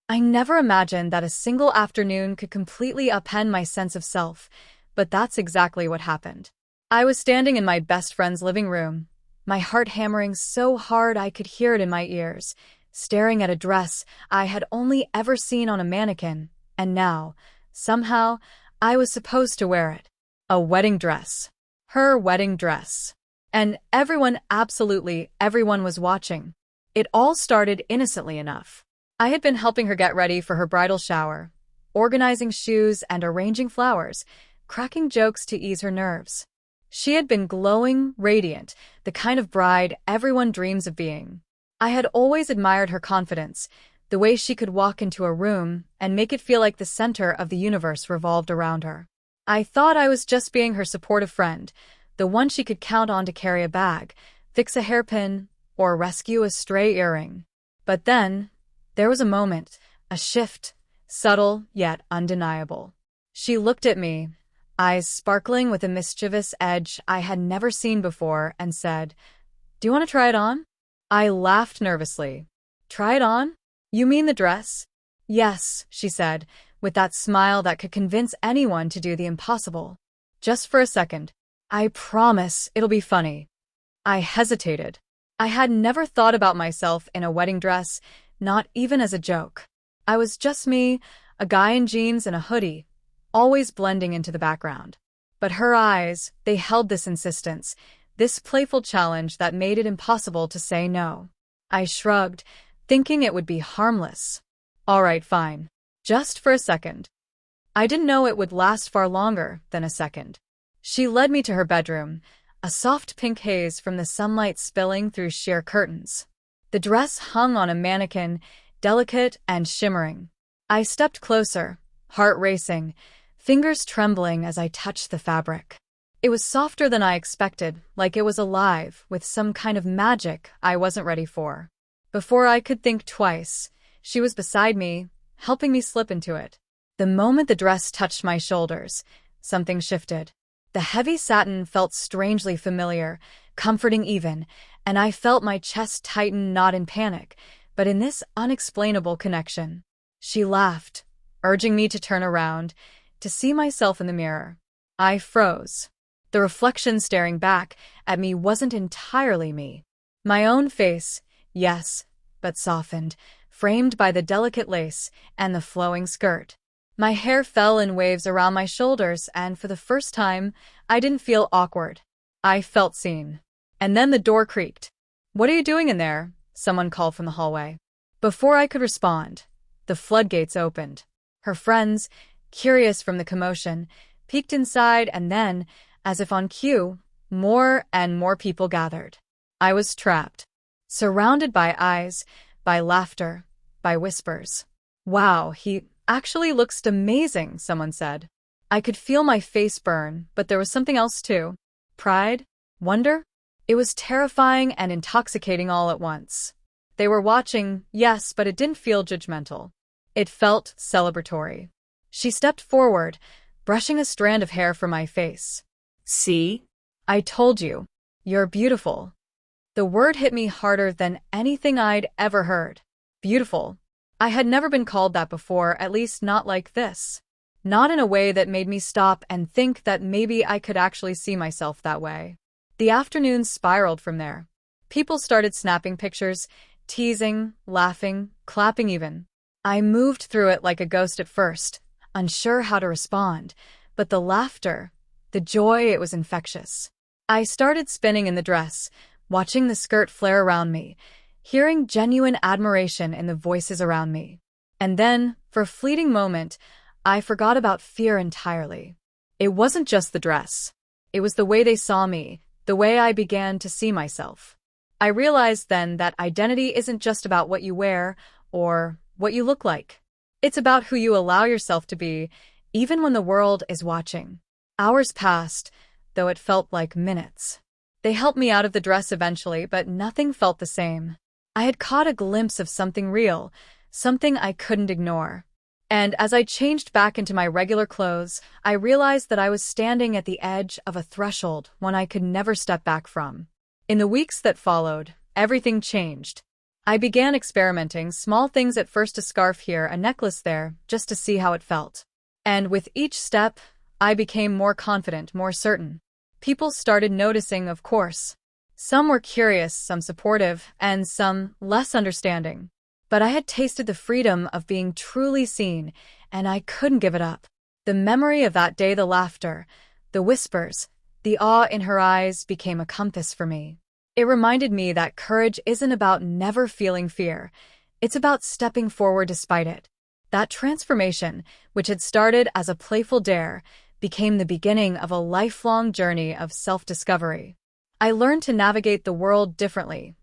I never imagined that a single afternoon could completely upend my sense of self, but that's exactly what happened. I was standing in my best friend's living room, my heart hammering so hard I could hear it in my ears, staring at a dress I had only ever seen on a mannequin, and now, somehow, I was supposed to wear it. A wedding dress. Her wedding dress. And everyone, absolutely everyone, was watching. It all started innocently enough. I had been helping her get ready for her bridal shower, organizing shoes and arranging flowers, cracking jokes to ease her nerves. She had been glowing, radiant, the kind of bride everyone dreams of being. I had always admired her confidence, the way she could walk into a room and make it feel like the center of the universe revolved around her. I thought I was just being her supportive friend, the one she could count on to carry a bag, fix a hairpin, or rescue a stray earring. But then, there was a moment, a shift, subtle yet undeniable. She looked at me, eyes sparkling with a mischievous edge I had never seen before, and said, "Do you want to try it on?" I laughed nervously. "Try it on? You mean the dress?" "Yes," she said, with that smile that could convince anyone to do the impossible. "Just for a second. I promise it'll be funny." I hesitated. I had never thought about myself in a wedding dress, not even as a joke. I was just me, a guy in jeans and a hoodie, always blending into the background. But her eyes, they held this insistence, this playful challenge that made it impossible to say no. I shrugged, thinking it would be harmless. "All right, fine. Just for a second." I didn't know it would last far longer than a second. She led me to her bedroom, a soft pink haze from the sunlight spilling through sheer curtains. The dress hung on a mannequin, delicate and shimmering. I stepped closer, heart racing, fingers trembling as I touched the fabric. It was softer than I expected, like it was alive, with some kind of magic I wasn't ready for. Before I could think twice, she was beside me, helping me slip into it. The moment the dress touched my shoulders, something shifted. The heavy satin felt strangely familiar, comforting even, and I felt my chest tighten, not in panic, but in this unexplainable connection. She laughed, urging me to turn around, to see myself in the mirror. I froze. The reflection staring back at me wasn't entirely me. My own face, yes, but softened, framed by the delicate lace and the flowing skirt. My hair fell in waves around my shoulders, and for the first time, I didn't feel awkward. I felt seen. And then the door creaked. "What are you doing in there?" someone called from the hallway. Before I could respond, the floodgates opened. Her friends, curious from the commotion, peeked inside, and then, as if on cue, more and more people gathered. I was trapped, surrounded by eyes, by laughter, by whispers. "Wow, he actually looks amazing," someone said. I could feel my face burn, but there was something else too. Pride? Wonder? It was terrifying and intoxicating all at once. They were watching, yes, but it didn't feel judgmental. It felt celebratory. She stepped forward, brushing a strand of hair from my face. "See? I told you. You're beautiful." The word hit me harder than anything I'd ever heard. Beautiful. I had never been called that before, at least not like this. Not in a way that made me stop and think that maybe I could actually see myself that way. The afternoon spiraled from there. People started snapping pictures, teasing, laughing, clapping even. I moved through it like a ghost at first, unsure how to respond, but the laughter, the joy, it was infectious. I started spinning in the dress, watching the skirt flare around me, hearing genuine admiration in the voices around me. And then, for a fleeting moment, I forgot about fear entirely. It wasn't just the dress. It was the way they saw me, the way I began to see myself. I realized then that identity isn't just about what you wear or what you look like. It's about who you allow yourself to be, even when the world is watching. Hours passed, though it felt like minutes. They helped me out of the dress eventually, but nothing felt the same. I had caught a glimpse of something real, something I couldn't ignore. And as I changed back into my regular clothes, I realized that I was standing at the edge of a threshold one I could never step back from. In the weeks that followed, everything changed. I began experimenting, small things at first, a scarf here, a necklace there, just to see how it felt. And with each step, I became more confident, more certain. People started noticing, of course. Some were curious, some supportive, and some less understanding. But I had tasted the freedom of being truly seen, and I couldn't give it up. The memory of that day, the laughter, the whispers, the awe in her eyes became a compass for me. It reminded me that courage isn't about never feeling fear. It's about stepping forward despite it. That transformation, which had started as a playful dare, became the beginning of a lifelong journey of self-discovery. I learned to navigate the world differently,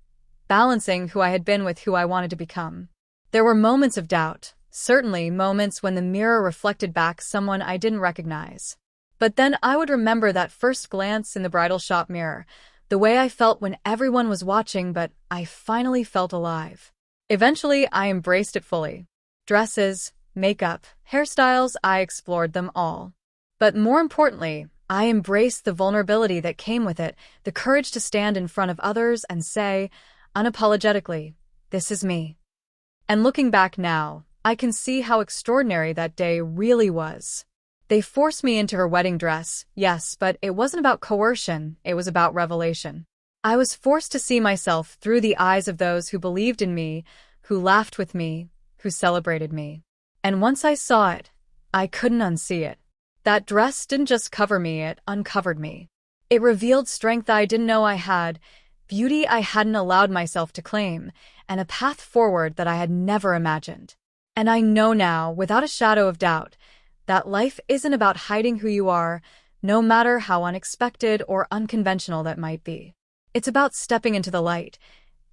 balancing who I had been with who I wanted to become. There were moments of doubt, certainly moments when the mirror reflected back someone I didn't recognize. But then I would remember that first glance in the bridal shop mirror, the way I felt when everyone was watching, but I finally felt alive. Eventually, I embraced it fully. Dresses, makeup, hairstyles, I explored them all. But more importantly, I embraced the vulnerability that came with it, the courage to stand in front of others and say, unapologetically, this is me. And looking back now, I can see how extraordinary that day really was. They forced me into her wedding dress, yes, but it wasn't about coercion, it was about revelation. I was forced to see myself through the eyes of those who believed in me, who laughed with me, who celebrated me. And once I saw it, I couldn't unsee it. That dress didn't just cover me, it uncovered me. It revealed strength I didn't know I had, beauty I hadn't allowed myself to claim, and a path forward that I had never imagined. And I know now, without a shadow of doubt, that life isn't about hiding who you are, no matter how unexpected or unconventional that might be. It's about stepping into the light,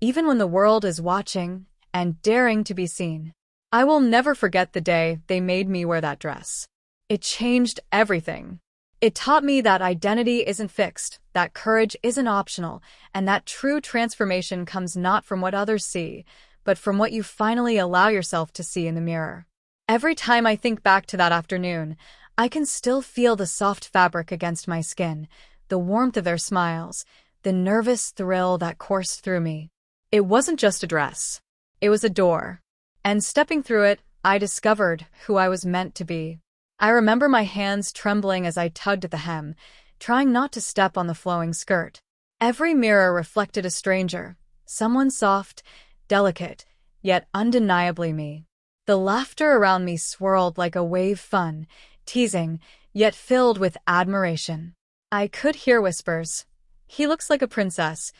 even when the world is watching, and daring to be seen. I will never forget the day they made me wear that dress. It changed everything. It taught me that identity isn't fixed, that courage isn't optional, and that true transformation comes not from what others see, but from what you finally allow yourself to see in the mirror. Every time I think back to that afternoon, I can still feel the soft fabric against my skin, the warmth of their smiles, the nervous thrill that coursed through me. It wasn't just a dress. It was a door. And stepping through it, I discovered who I was meant to be. I remember my hands trembling as I tugged at the hem, trying not to step on the flowing skirt. Every mirror reflected a stranger, someone soft, delicate, yet undeniably me. The laughter around me swirled like a wave, fun, teasing, yet filled with admiration. I could hear whispers. He looks like a princess.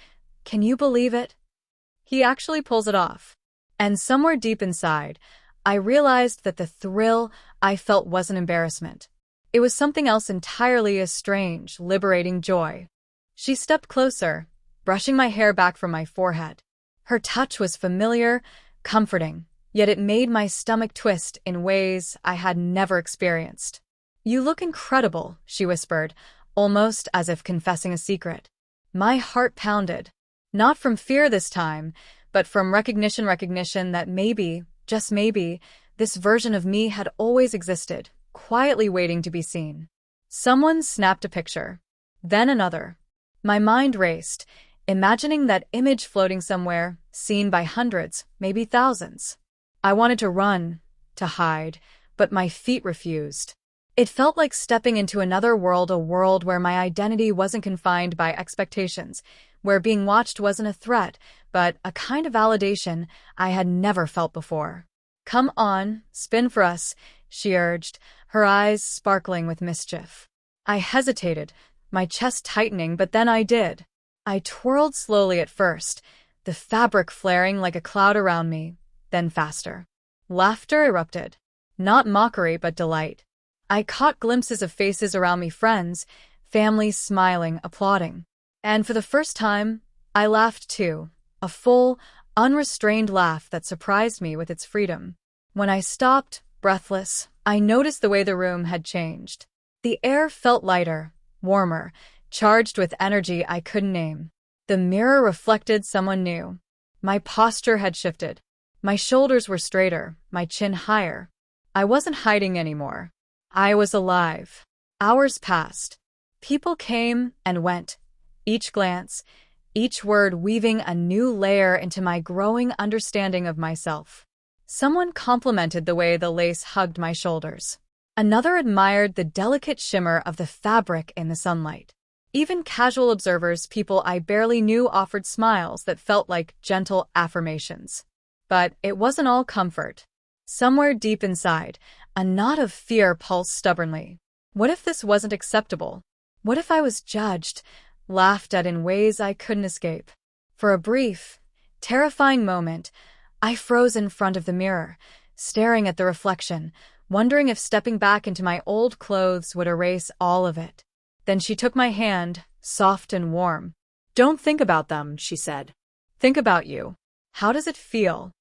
Can you believe it? He actually pulls it off. And somewhere deep inside, I realized that the thrill I felt wasn't embarrassment. It was something else entirely, a strange, liberating joy. She stepped closer, brushing my hair back from my forehead. Her touch was familiar, comforting, yet it made my stomach twist in ways I had never experienced. You look incredible, she whispered, almost as if confessing a secret. My heart pounded. Not from fear this time, but from recognition that maybe, just maybe, this version of me had always existed, quietly waiting to be seen. Someone snapped a picture. Then another. My mind raced, imagining that image floating somewhere, seen by hundreds, maybe thousands. I wanted to run, to hide, but my feet refused. It felt like stepping into another world, a world where my identity wasn't confined by expectations, where being watched wasn't a threat, but a kind of validation I had never felt before. Come on, spin for us, she urged, her eyes sparkling with mischief. I hesitated, my chest tightening, but then I did. I twirled slowly at first, the fabric flaring like a cloud around me, then faster. Laughter erupted. Not mockery, but delight. I caught glimpses of faces around me, friends, family smiling, applauding. And for the first time, I laughed too, a full, unrestrained laugh that surprised me with its freedom. When I stopped, breathless, I noticed the way the room had changed. The air felt lighter, warmer, charged with energy I couldn't name. The mirror reflected someone new. My posture had shifted. My shoulders were straighter, my chin higher. I wasn't hiding anymore. I was alive. Hours passed. People came and went, each glance, each word weaving a new layer into my growing understanding of myself. Someone complimented the way the lace hugged my shoulders. Another admired the delicate shimmer of the fabric in the sunlight. Even casual observers, people I barely knew, offered smiles that felt like gentle affirmations. But it wasn't all comfort. Somewhere deep inside, a knot of fear pulsed stubbornly. What if this wasn't acceptable? What if I was judged, laughed at in ways I couldn't escape? For a brief, terrifying moment, I froze in front of the mirror, staring at the reflection, wondering if stepping back into my old clothes would erase all of it. Then she took my hand, soft and warm. "Don't think about them," she said. "Think about you. How does it feel?"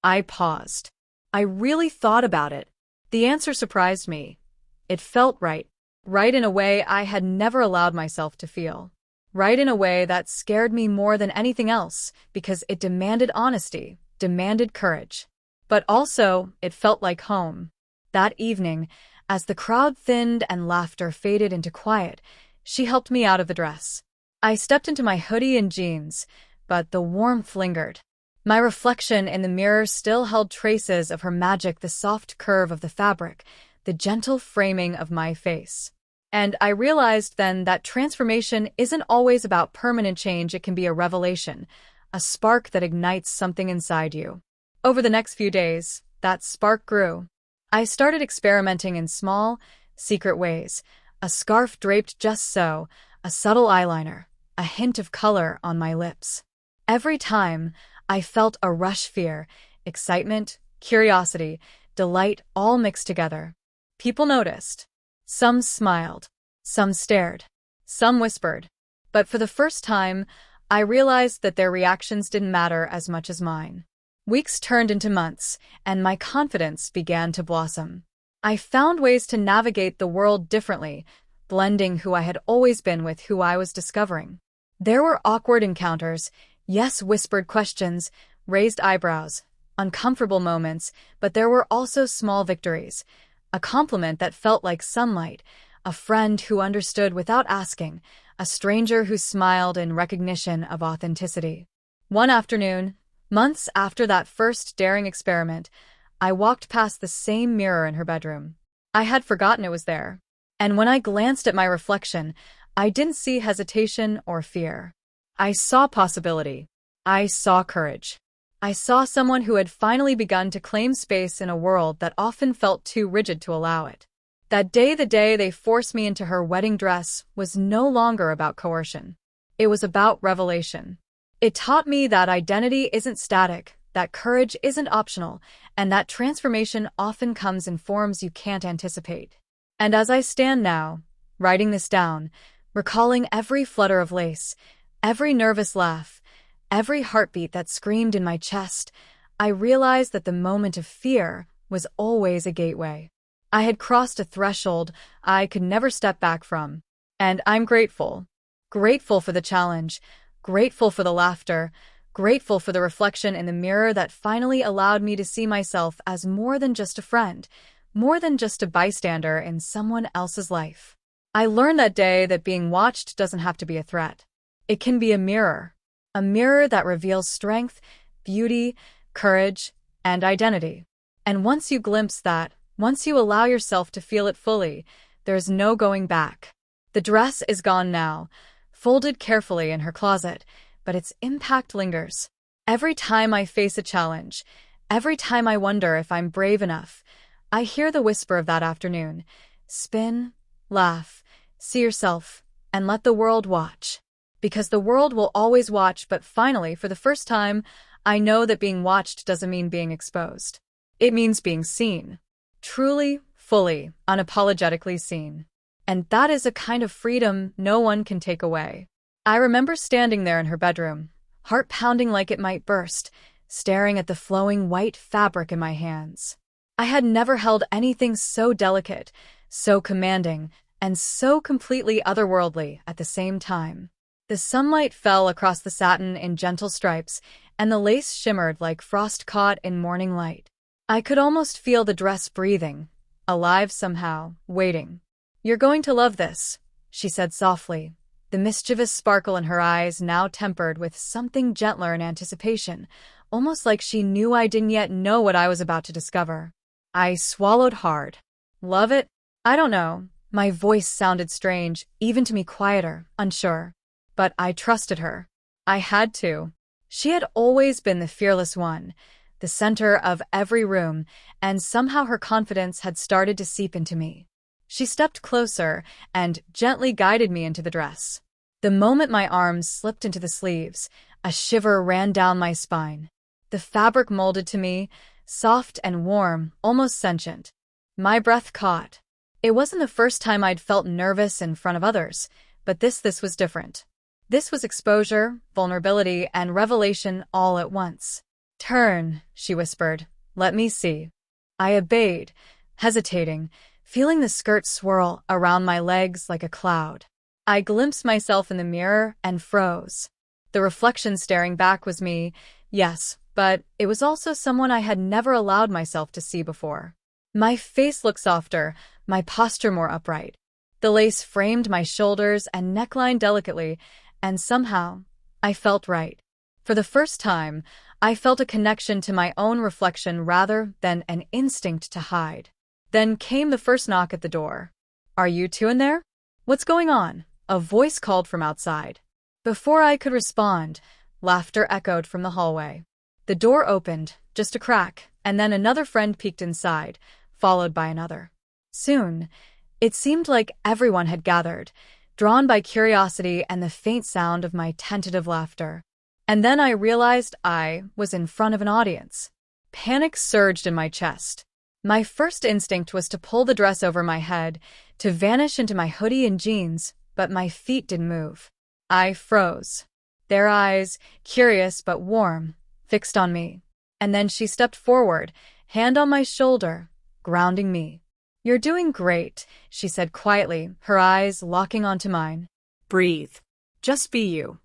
I paused. I really thought about it. The answer surprised me. It felt right. Right in a way I had never allowed myself to feel. Right in a way that scared me more than anything else, because it demanded honesty, demanded courage. But also, it felt like home. That evening, as the crowd thinned and laughter faded into quiet, she helped me out of the dress. I stepped into my hoodie and jeans, but the warmth lingered. My reflection in the mirror still held traces of her magic, the soft curve of the fabric, the gentle framing of my face. And I realized then that transformation isn't always about permanent change. It can be a revelation, a spark that ignites something inside you. Over the next few days, that spark grew. I started experimenting in small, secret ways. A scarf draped just so, a subtle eyeliner, a hint of color on my lips. Every time, I felt a rush, fear, excitement, curiosity, delight, all mixed together. People noticed. Some smiled. Some stared. Some whispered. But for the first time, I realized that their reactions didn't matter as much as mine. Weeks turned into months, and my confidence began to blossom. I found ways to navigate the world differently, blending who I had always been with who I was discovering. There were awkward encounters, yes, whispered questions, raised eyebrows, uncomfortable moments, but there were also small victories. A compliment that felt like sunlight, a friend who understood without asking, a stranger who smiled in recognition of authenticity. One afternoon, months after that first daring experiment, I walked past the same mirror in her bedroom. I had forgotten it was there. And when I glanced at my reflection, I didn't see hesitation or fear. I saw possibility. I saw courage. I saw someone who had finally begun to claim space in a world that often felt too rigid to allow it. That day, the day they forced me into her wedding dress, was no longer about coercion. It was about revelation. It taught me that identity isn't static, that courage isn't optional, and that transformation often comes in forms you can't anticipate. And as I stand now, writing this down, recalling every flutter of lace, every nervous laugh, every heartbeat that screamed in my chest, I realized that the moment of fear was always a gateway. I had crossed a threshold I could never step back from. And I'm grateful. Grateful for the challenge, grateful for the laughter, grateful for the reflection in the mirror that finally allowed me to see myself as more than just a friend, more than just a bystander in someone else's life. I learned that day that being watched doesn't have to be a threat. It can be a mirror that reveals strength, beauty, courage, and identity. And once you glimpse that, once you allow yourself to feel it fully, there's no going back. The dress is gone now, folded carefully in her closet, but its impact lingers. Every time I face a challenge, every time I wonder if I'm brave enough, I hear the whisper of that afternoon. Spin, laugh, see yourself, and let the world watch. Because the world will always watch, but finally, for the first time, I know that being watched doesn't mean being exposed. It means being seen. Truly, fully, unapologetically seen. And that is a kind of freedom no one can take away. I remember standing there in her bedroom, heart pounding like it might burst, staring at the flowing white fabric in my hands. I had never held anything so delicate, so commanding, and so completely otherworldly at the same time. The sunlight fell across the satin in gentle stripes, and the lace shimmered like frost caught in morning light. I could almost feel the dress breathing, alive somehow, waiting. "You're going to love this," she said softly, the mischievous sparkle in her eyes now tempered with something gentler in anticipation, almost like she knew I didn't yet know what I was about to discover. I swallowed hard. Love it? I don't know. My voice sounded strange, even to me quieter, unsure. But I trusted her. I had to. She had always been the fearless one, the center of every room, and somehow her confidence had started to seep into me. She stepped closer and gently guided me into the dress. The moment my arms slipped into the sleeves, a shiver ran down my spine. The fabric molded to me, soft and warm, almost sentient. My breath caught. It wasn't the first time I'd felt nervous in front of others, but this was different. This was exposure, vulnerability, and revelation all at once. "Turn," she whispered. "Let me see." I obeyed, hesitating, feeling the skirt swirl around my legs like a cloud. I glimpsed myself in the mirror and froze. The reflection staring back was me, yes, but it was also someone I had never allowed myself to see before. My face looked softer, my posture more upright. The lace framed my shoulders and neckline delicately, and somehow, I felt right. For the first time, I felt a connection to my own reflection rather than an instinct to hide. Then came the first knock at the door. "Are you two in there?" "What's going on?" a voice called from outside. Before I could respond, laughter echoed from the hallway. The door opened, just a crack, and then another friend peeked inside, followed by another. Soon, it seemed like everyone had gathered, drawn by curiosity and the faint sound of my tentative laughter. And then I realized I was in front of an audience. Panic surged in my chest. My first instinct was to pull the dress over my head, to vanish into my hoodie and jeans, but my feet didn't move. I froze. Their eyes, curious but warm, fixed on me. And then she stepped forward, hand on my shoulder, grounding me. "You're doing great," she said quietly, her eyes locking onto mine. "Breathe. Just be you."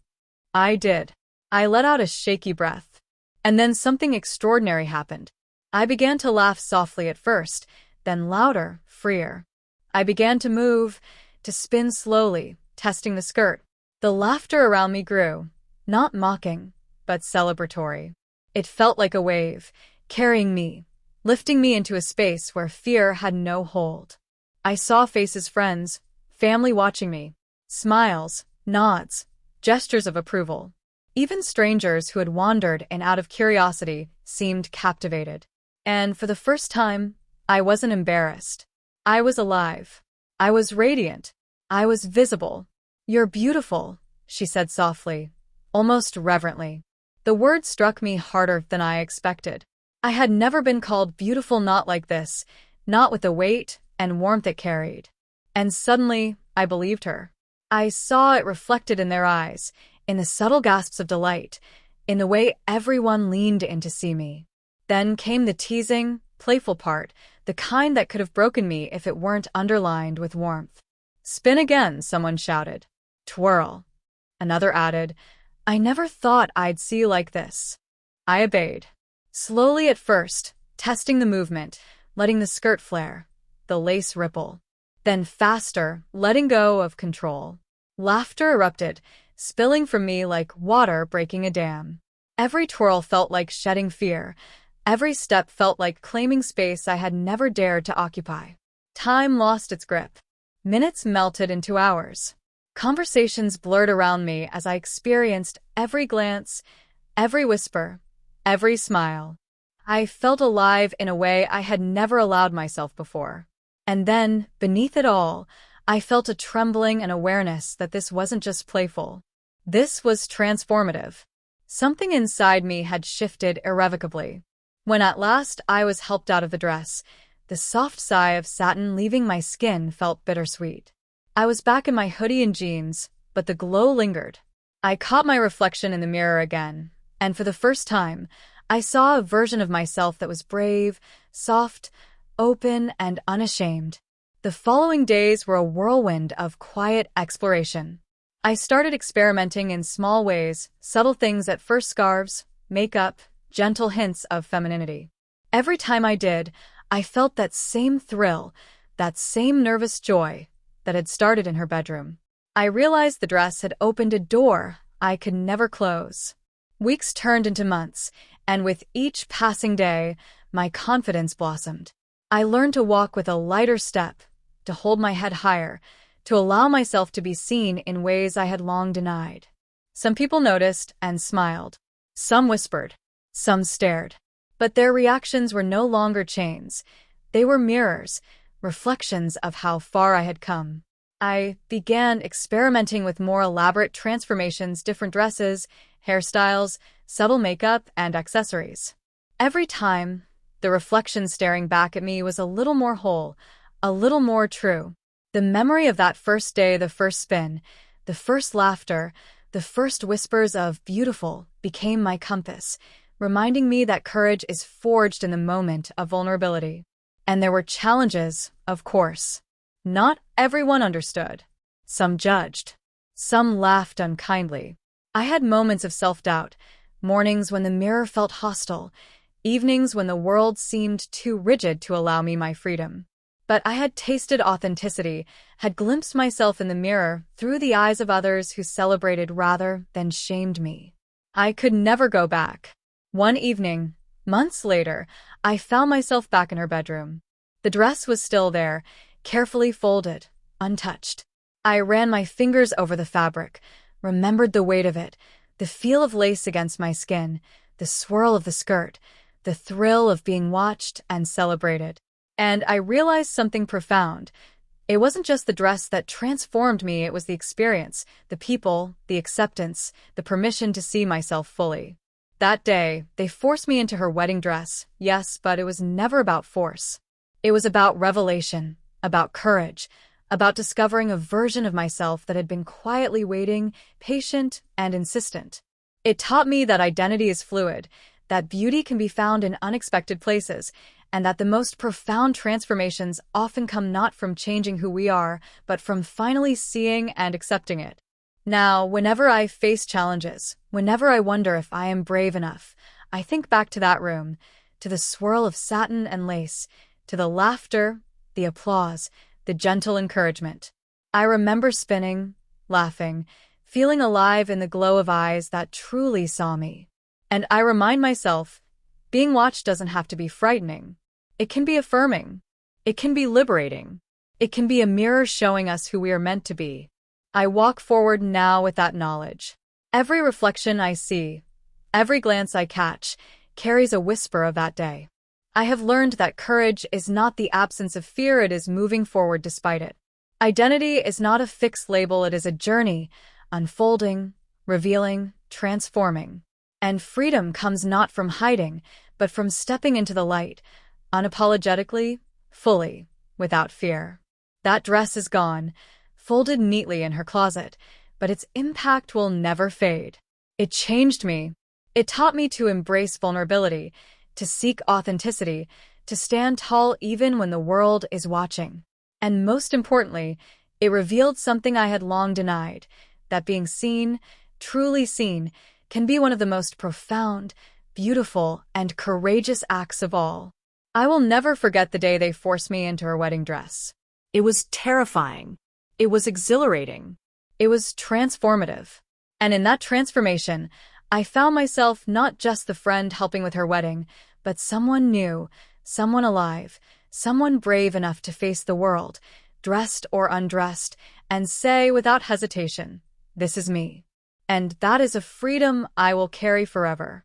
I did. I let out a shaky breath. And then something extraordinary happened. I began to laugh softly at first, then louder, freer. I began to move, to spin slowly, testing the skirt. The laughter around me grew, not mocking, but celebratory. It felt like a wave, carrying me, lifting me into a space where fear had no hold. I saw faces, friends, family watching me, smiles, nods, gestures of approval. Even strangers who had wandered in out of curiosity seemed captivated. And for the first time, I wasn't embarrassed. I was alive. I was radiant. I was visible. "You're beautiful," she said softly, almost reverently. The word struck me harder than I expected. I had never been called beautiful, not like this, not with the weight and warmth it carried. And suddenly, I believed her. I saw it reflected in their eyes, in the subtle gasps of delight, in the way everyone leaned in to see me. Then came the teasing, playful part, the kind that could have broken me if it weren't underlined with warmth. "Spin again," someone shouted. "Twirl." Another added, "I never thought I'd see you like this." I obeyed. Slowly at first, testing the movement, letting the skirt flare, the lace ripple. Then faster, letting go of control. Laughter erupted, spilling from me like water breaking a dam. Every twirl felt like shedding fear. Every step felt like claiming space I had never dared to occupy. Time lost its grip. Minutes melted into hours. Conversations blurred around me as I experienced every glance, every whisper, every smile. I felt alive in a way I had never allowed myself before. And then, beneath it all, I felt a trembling and awareness that this wasn't just playful. This was transformative. Something inside me had shifted irrevocably. When at last I was helped out of the dress, the soft sigh of satin leaving my skin felt bittersweet. I was back in my hoodie and jeans, but the glow lingered. I caught my reflection in the mirror again, and for the first time, I saw a version of myself that was brave, soft, open, and unashamed. The following days were a whirlwind of quiet exploration. I started experimenting in small ways, subtle things at first: scarves, makeup, gentle hints of femininity. Every time I did, I felt that same thrill, that same nervous joy that had started in her bedroom. I realized the dress had opened a door I could never close. Weeks turned into months, and with each passing day, my confidence blossomed. I learned to walk with a lighter step, to hold my head higher, to allow myself to be seen in ways I had long denied. Some people noticed and smiled. Some whispered. Some stared. But their reactions were no longer chains. They were mirrors, reflections of how far I had come. I began experimenting with more elaborate transformations, different dresses, hairstyles, subtle makeup, and accessories. Every time, the reflection staring back at me was a little more whole, a little more true. The memory of that first day, the first spin, the first laughter, the first whispers of beautiful became my compass, reminding me that courage is forged in the moment of vulnerability. And there were challenges, of course. Not everyone understood. Some judged. Some laughed unkindly. I had moments of self-doubt, mornings when the mirror felt hostile, evenings when the world seemed too rigid to allow me my freedom. But I had tasted authenticity, had glimpsed myself in the mirror through the eyes of others who celebrated rather than shamed me. I could never go back. One evening, months later, I found myself back in her bedroom. The dress was still there, carefully folded, untouched. I ran my fingers over the fabric, remembered the weight of it, the feel of lace against my skin, the swirl of the skirt, the thrill of being watched and celebrated. And I realized something profound. It wasn't just the dress that transformed me, it was the experience, the people, the acceptance, the permission to see myself fully. That day, they forced me into her wedding dress, yes, but it was never about force. It was about revelation, about courage, about discovering a version of myself that had been quietly waiting, patient, and insistent. It taught me that identity is fluid, that beauty can be found in unexpected places, and that the most profound transformations often come not from changing who we are, but from finally seeing and accepting it. Now, whenever I face challenges, whenever I wonder if I am brave enough, I think back to that room, to the swirl of satin and lace, to the laughter, the applause, the gentle encouragement. I remember spinning, laughing, feeling alive in the glow of eyes that truly saw me. And I remind myself, being watched doesn't have to be frightening. It can be affirming. It can be liberating. It can be a mirror showing us who we are meant to be. I walk forward now with that knowledge. Every reflection I see, every glance I catch, carries a whisper of that day. I have learned that courage is not the absence of fear, it is moving forward despite it. Identity is not a fixed label, it is a journey, unfolding, revealing, transforming. And freedom comes not from hiding, but from stepping into the light, unapologetically, fully, without fear. That dress is gone, folded neatly in her closet, but its impact will never fade. It changed me. It taught me to embrace vulnerability, to seek authenticity, to stand tall even when the world is watching. And most importantly, it revealed something I had long denied, that being seen, truly seen, can be one of the most profound, beautiful, and courageous acts of all. I will never forget the day they forced me into her wedding dress. It was terrifying. It was exhilarating. It was transformative. And in that transformation, I found myself not just the friend helping with her wedding, but someone new, someone alive, someone brave enough to face the world, dressed or undressed, and say without hesitation, "This is me." And that is a freedom I will carry forever.